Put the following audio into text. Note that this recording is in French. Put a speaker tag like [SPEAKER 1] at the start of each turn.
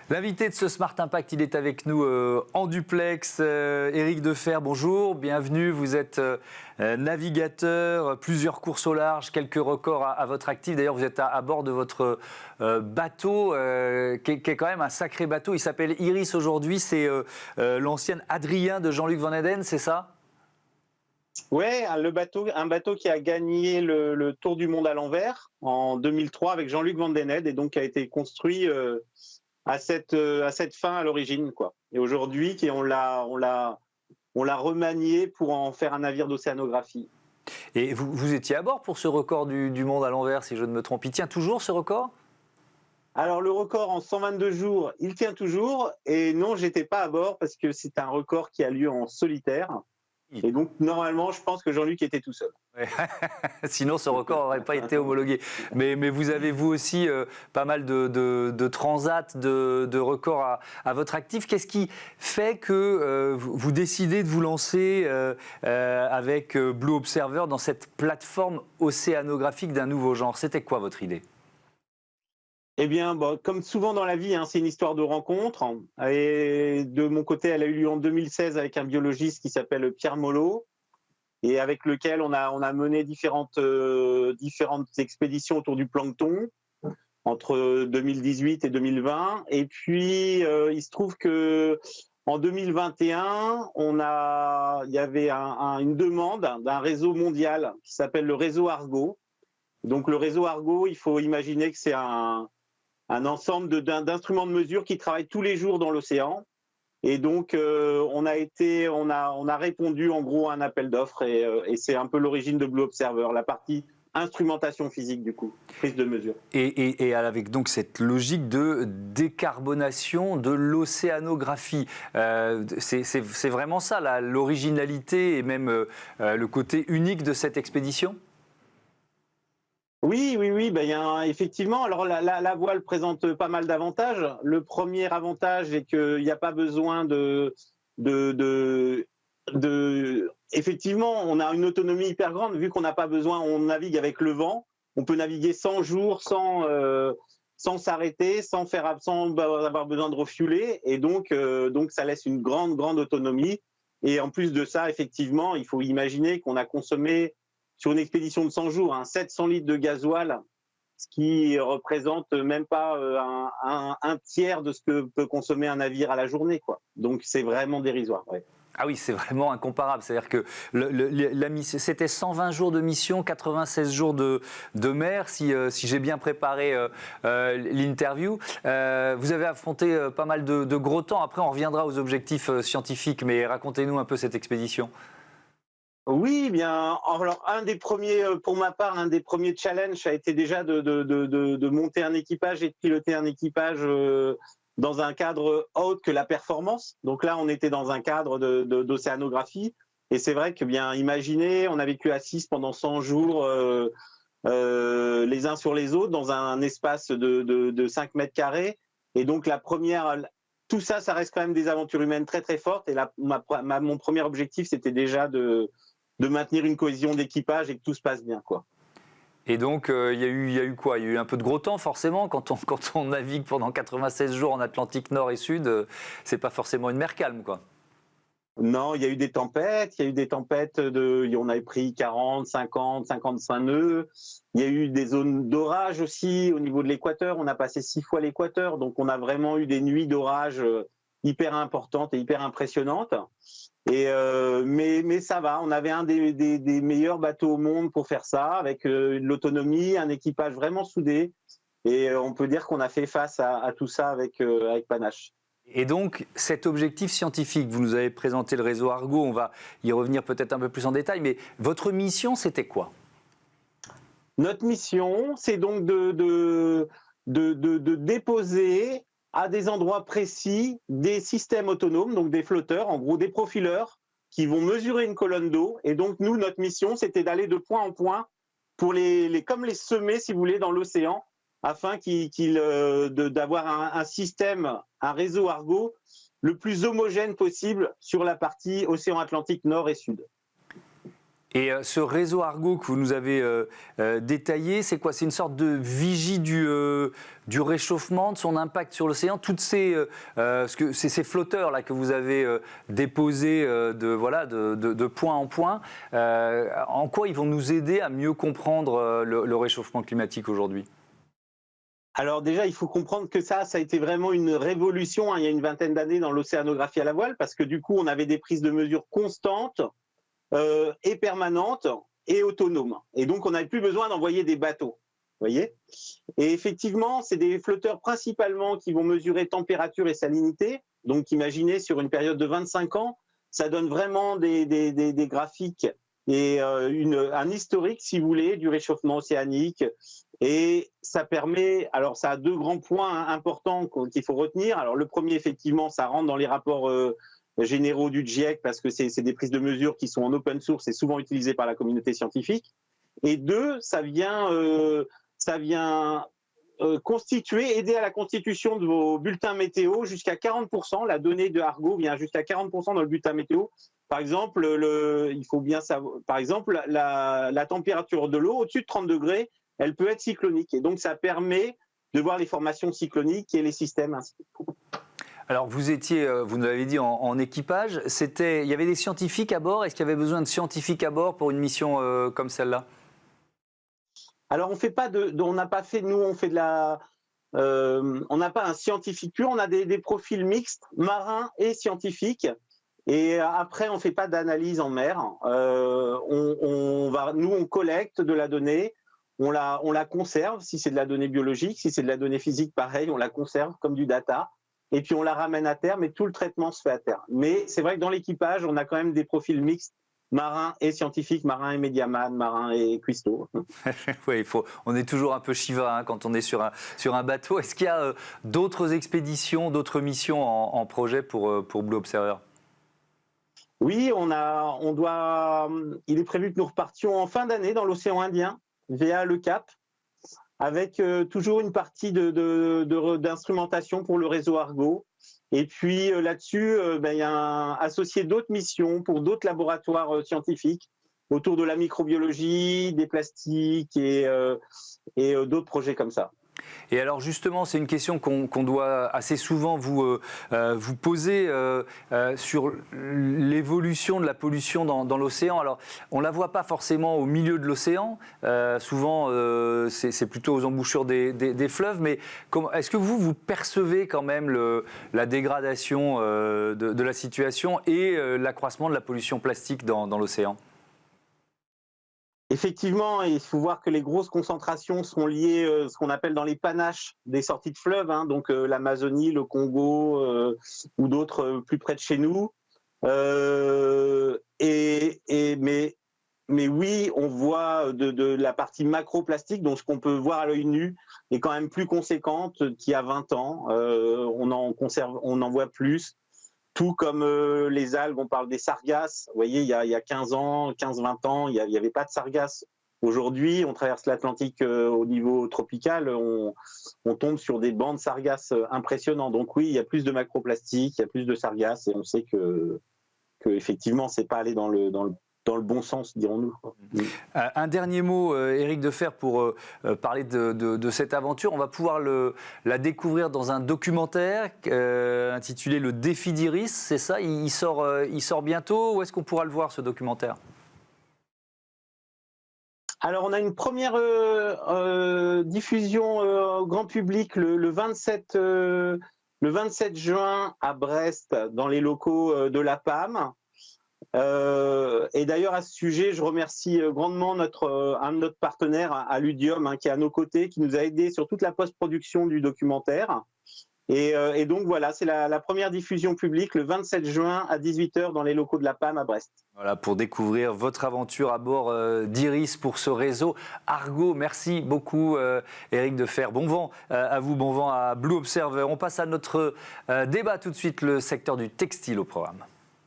[SPEAKER 1] L'invité de ce Smart Impact, il est avec nous en duplex. Éric Defer, bonjour, bienvenue. Vous êtes navigateur, plusieurs courses au large, quelques records à votre actif. D'ailleurs, vous êtes à bord de votre bateau, qui est quand même un sacré bateau. Il s'appelle Iris aujourd'hui. C'est l'ancien Adrien de Jean-Luc Van Eden, c'est ça ?
[SPEAKER 2] Ouais, un bateau qui a gagné le Tour du monde à l'envers en 2003 avec Jean-Luc Van Eden et donc qui a été construit à cette fin à l'origine, quoi. Et aujourd'hui, on l'a remanié pour en faire un navire d'océanographie.
[SPEAKER 1] Et vous étiez à bord pour ce record du monde à l'envers, si je ne me trompe. Il tient toujours ce record ?
[SPEAKER 2] Alors le record en 122 jours, il tient toujours. Et non, j'étais pas à bord parce que c'est un record qui a lieu en solitaire. Et donc, normalement, je pense que Jean-Luc était tout seul.
[SPEAKER 1] Ouais. Sinon, ce record n'aurait pas été homologué. Mais vous avez, vous aussi, pas mal de transats, de records à votre actif. Qu'est-ce qui fait que vous décidez de vous lancer avec Blue Observer dans cette plateforme océanographique d'un nouveau genre? C'était quoi votre idée?
[SPEAKER 2] Eh bien, bon, comme souvent dans la vie, hein, c'est une histoire de rencontre. Et de mon côté, elle a eu lieu en 2016 avec un biologiste qui s'appelle Pierre Molot et avec lequel on a mené différentes expéditions autour du plancton entre 2018 et 2020. Et puis, il se trouve que en 2021, il y avait une demande d'un réseau mondial qui s'appelle le réseau Argo. Donc, le réseau Argo, il faut imaginer que c'est un ensemble d'instruments de mesure qui travaillent tous les jours dans l'océan. Et donc, on a répondu en gros à un appel d'offres et c'est un peu l'origine de Blue Observer, la partie instrumentation physique du coup, prise de mesure.
[SPEAKER 1] Et avec donc cette logique de décarbonation de l'océanographie. C'est vraiment ça, l'originalité et même le côté unique de cette expédition ?
[SPEAKER 2] Oui, ben, effectivement. Alors la voile présente pas mal d'avantages. Le premier avantage est qu'il n'y a pas besoin effectivement, on a une autonomie hyper grande vu qu'on n'a pas besoin, on navigue avec le vent. On peut naviguer 100 jours sans s'arrêter, sans avoir besoin de refueler. Et donc ça laisse une grande autonomie. Et en plus de ça, effectivement, il faut imaginer qu'on a consommé sur une expédition de 100 jours, 700 litres de gasoil, ce qui représente même pas un tiers de ce que peut consommer un navire à la journée, quoi. Donc c'est vraiment dérisoire. Ouais.
[SPEAKER 1] Ah oui, c'est vraiment incomparable. C'est-à-dire que c'était 120 jours de mission, 96 jours de mer, si j'ai bien préparé l'interview. Vous avez affronté pas mal de gros temps. Après, on reviendra aux objectifs scientifiques, mais racontez-nous un peu cette expédition.
[SPEAKER 2] Oui, bien. Alors, pour ma part, un des premiers challenges a été déjà de monter un équipage et de piloter un équipage dans un cadre autre que la performance. Donc là, on était dans un cadre d'océanographie. Et c'est vrai que, bien, imaginez, on a vécu à 6 pendant 100 jours, les uns sur les autres, dans un espace de 5 mètres carrés. Et donc, tout ça, ça reste quand même des aventures humaines très, très fortes. Et là, mon premier objectif, c'était déjà de maintenir une cohésion d'équipage et que tout se passe bien, quoi.
[SPEAKER 1] Et donc, il y a eu quoi? Il y a eu un peu de gros temps, forcément, quand on navigue pendant 96 jours en Atlantique Nord et Sud, c'est pas forcément une mer calme, quoi.
[SPEAKER 2] Non, il y a eu des tempêtes, on avait pris 40, 50, 55 nœuds. Il y a eu des zones d'orage aussi au niveau de l'équateur. On a passé 6 fois l'équateur, donc on a vraiment eu des nuits d'orage hyper importantes et hyper impressionnantes. Mais ça va, on avait un des meilleurs bateaux au monde pour faire ça, avec l'autonomie, un équipage vraiment soudé. Et on peut dire qu'on a fait face à tout ça avec panache.
[SPEAKER 1] Et donc, cet objectif scientifique, vous nous avez présenté le réseau Argo, on va y revenir peut-être un peu plus en détail, mais votre mission, c'était quoi?
[SPEAKER 2] Notre mission, c'est donc de déposer à des endroits précis des systèmes autonomes, donc des flotteurs, en gros des profileurs, qui vont mesurer une colonne d'eau. Et donc, nous, notre mission, c'était d'aller de point en point pour comme les semer, si vous voulez, dans l'océan, afin d'avoir un système, un réseau Argo le plus homogène possible sur la partie océan Atlantique Nord et Sud.
[SPEAKER 1] Et ce réseau Argo que vous nous avez détaillé, c'est quoi? C'est une sorte de vigie du réchauffement, de son impact sur l'océan. Toutes ces flotteurs là que vous avez déposés de point en point, en quoi ils vont nous aider à mieux comprendre le réchauffement climatique aujourd'hui?
[SPEAKER 2] Alors déjà, il faut comprendre que ça a été vraiment une révolution, hein, il y a une vingtaine d'années dans l'océanographie à la voile, parce que du coup, on avait des prises de mesures constantes et permanentes et autonomes. Et donc, on n'avait plus besoin d'envoyer des bateaux. Vous voyez? Et effectivement, c'est des flotteurs principalement qui vont mesurer température et salinité. Donc, imaginez, sur une période de 25 ans, ça donne vraiment des graphiques et un historique, si vous voulez, du réchauffement océanique. Et ça permet, alors ça a deux grands points importants qu'il faut retenir. Alors le premier, effectivement, ça rentre dans les rapports généraux du GIEC parce que c'est des prises de mesures qui sont en open source et souvent utilisées par la communauté scientifique. Et deux, ça vient aider à la constitution de vos bulletins météo jusqu'à 40%. La donnée de Argo vient jusqu'à 40% dans le bulletin météo. Par exemple, il faut bien savoir, par exemple, la température de l'eau au-dessus de 30 degrés, elle peut être cyclonique. Et donc, ça permet de voir les formations cycloniques et les systèmes ainsi.
[SPEAKER 1] Alors, vous nous l'avez dit, en équipage. Il y avait des scientifiques à bord. Est-ce qu'il y avait besoin de scientifiques à bord pour une mission comme celle-là?
[SPEAKER 2] Alors, on n'a pas fait, nous, on fait on n'a pas un scientifique pur, on a des profils mixtes, marins et scientifiques. Et après, on ne fait pas d'analyse en mer. Nous, on collecte de la donnée, on la conserve, si c'est de la donnée biologique, si c'est de la donnée physique, pareil, on la conserve comme du data. Et puis, on la ramène à terre, mais tout le traitement se fait à terre. Mais c'est vrai que dans l'équipage, on a quand même des profils mixtes, marins et scientifiques, marins et médiaman, marins et cuistots.
[SPEAKER 1] Oui, on est toujours un peu Shiva hein, quand on est sur un bateau. Est-ce qu'il y a d'autres expéditions, d'autres missions en projet pour Blue Observer?
[SPEAKER 2] Oui, il est prévu que nous repartions en fin d'année dans l'océan Indien, via le Cap, avec toujours une partie d'instrumentation pour le réseau Argo. Et puis là-dessus, il y a associé d'autres missions pour d'autres laboratoires scientifiques autour de la microbiologie, des plastiques et d'autres projets comme ça.
[SPEAKER 1] Et alors justement, c'est une question qu'on doit assez souvent vous poser sur l'évolution de la pollution dans l'océan. Alors, on ne la voit pas forcément au milieu de l'océan. Souvent, c'est plutôt aux embouchures des fleuves. Mais est-ce que vous percevez quand même la dégradation de la situation et l'accroissement de la pollution plastique dans l'océan ?
[SPEAKER 2] Effectivement, il faut voir que les grosses concentrations sont liées à ce qu'on appelle dans les panaches des sorties de fleuves, hein, donc l'Amazonie, le Congo ou d'autres plus près de chez nous. Mais oui, on voit de la partie macroplastique, donc ce qu'on peut voir à l'œil nu est quand même plus conséquente qu'il y a 20 ans. On en voit plus. Tout comme les algues, on parle des sargasses. Vous voyez, il y a 15 ans, 15-20 ans, il n'y avait pas de sargasses. Aujourd'hui, on traverse l'Atlantique au niveau tropical, on tombe sur des bancs de sargasses impressionnants. Donc oui, il y a plus de macroplastique, il y a plus de sargasses, et on sait que effectivement, c'est pas allé dans le bon sens, dirons-nous.
[SPEAKER 1] Un dernier mot, Éric Defer, pour parler de cette aventure. On va pouvoir la découvrir dans un documentaire intitulé Le défi d'Iris, c'est ça? Il sort bientôt. Où est-ce qu'on pourra le voir, ce documentaire?
[SPEAKER 2] Alors, on a une première diffusion au grand public le 27 juin à Brest, dans les locaux de la PAM. Et d'ailleurs, à ce sujet, je remercie grandement un de notre partenaire, à Ludium, hein, qui est à nos côtés, qui nous a aidés sur toute la post-production du documentaire. Et donc voilà, c'est la première diffusion publique le 27 juin à 18h dans les locaux de la PAM à Brest.
[SPEAKER 1] Voilà, pour découvrir votre aventure à bord d'Iris pour ce réseau Argo. Merci beaucoup Éric Defer. Bon vent à vous, bon vent à Blue Observer. On passe à notre débat tout de suite, le secteur du textile au programme.